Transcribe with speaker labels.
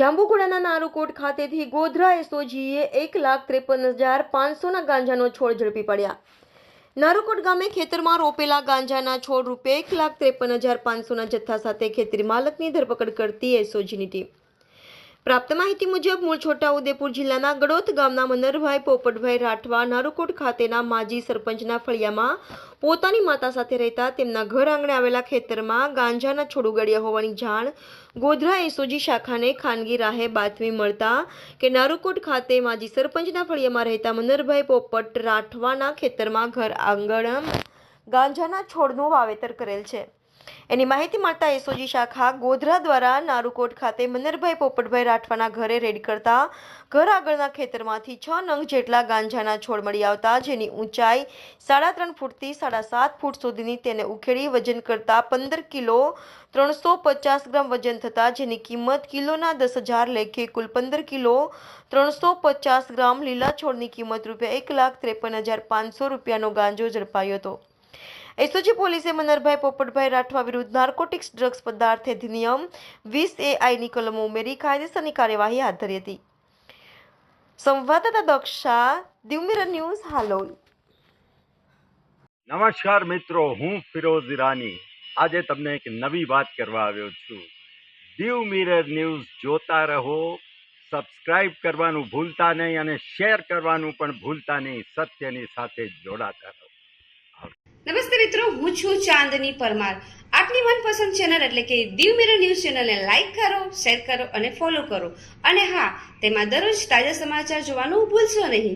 Speaker 1: જાંબુઘોડાના નારુકોટ ખાતેથી ગોધરા એસઓજીએ 1,53,500ના ગાંજાનો છોડ ઝડપી પડ્યા। નારુકોટ ગામે ખેતરમાં રોપેલા ગાંજાના છોડ રૂપે 1,53,500ના જથ્થા સાથે ખેતરી માલકની ધરપકડ કરતી એસઓજીની ટીમ। પ્રાપ્ત માહિતી મુજબ મૂળ છોટાઉદેપુર જિલ્લાના ગડોથ ગામના મનરભાઈ પોપટભાઈ રાઠવા નારુકોટ ખાતેના માજી સરપંચના ફળિયામાં પોતાની માતા સાથે રહેતા તેમના ઘર આંગણે આવેલા ખેતરમાં ગાંજાના છોડ ઉગાડ્યા હોવાની જાણ ગોધરા એસઓજી શાખાને ખાનગી રાહે બાતમી મળતા કે નારુકોટ ખાતે માજી સરપંચના ફળિયામાં રહેતા મનરભાઈ પોપટ રાઠવાના ખેતરમાં ઘર આંગણ ગાંજાના છોડનું વાવેતર કરેલ છે। એની માહિતી મળતા એસઓજી શાખા ગોધરા દ્વારા નારુકોટ ખાતે મનરભાઈ પોપટભાઈ રાઠવાના ઘરે રેડ કરતા ઘર આગળના ખેતરમાંથી 6 નંગ જેટલા ગાંજાના છોડ મળી આવતા જેની ઊંચાઈ 3.5 ફૂટથી 7.5 ફૂટ સુધીની તેને ઉખેડી વજન કરતા 15 કિલો 350 ગ્રામ વજન થતા જેની કિંમત કિલોના 10,000 લેખે કુલ 15 કિલો 350 ગ્રામ લીલા છોડની કિંમત રૂપિયા 1,53,500 રૂપિયાનો ગાંજો ઝડપાયો હતો। એસઓજી પોલીસે મનરભાઈ પોપટભાઈ રાઠવા વિરુદ્ધ નાર્કોટિક્સ ડ્રગ્સ પદાર્થ અધિનિયમ 20 ની કલમો ઉમેરી કાયદેસરની કાર્યવાહી હાથ ધરી હતી। સંવાદદાતા દક્ષા, દીવ મિરર ન્યૂઝ, હાલોલ।
Speaker 2: નમસ્કાર મિત્રો, હું ફિરોઝ ઈરાની આજે તમને એક નવી વાત કરવા આવ્યો છું। દીવ મિરર ન્યૂઝ જોતા રહો, સબસ્ક્રાઇબ કરવાનું ભૂલતા નહીં અને શેર કરવાનું પણ ભૂલતા નહીં। સત્યની સાથે જોડાતા રહો।
Speaker 3: નમસ્તે મિત્રો, હું છું ચાંદની પરમાર। આપની મનપસંદ ચેનલ એટલે કે દીવ મિરર ન્યૂઝ ચેનલને લાઈક કરો, શેર કરો અને ફોલો કરો। અને હા, તેમાં દરરોજ તાજા સમાચાર જોવાનું ભૂલશો નહીં।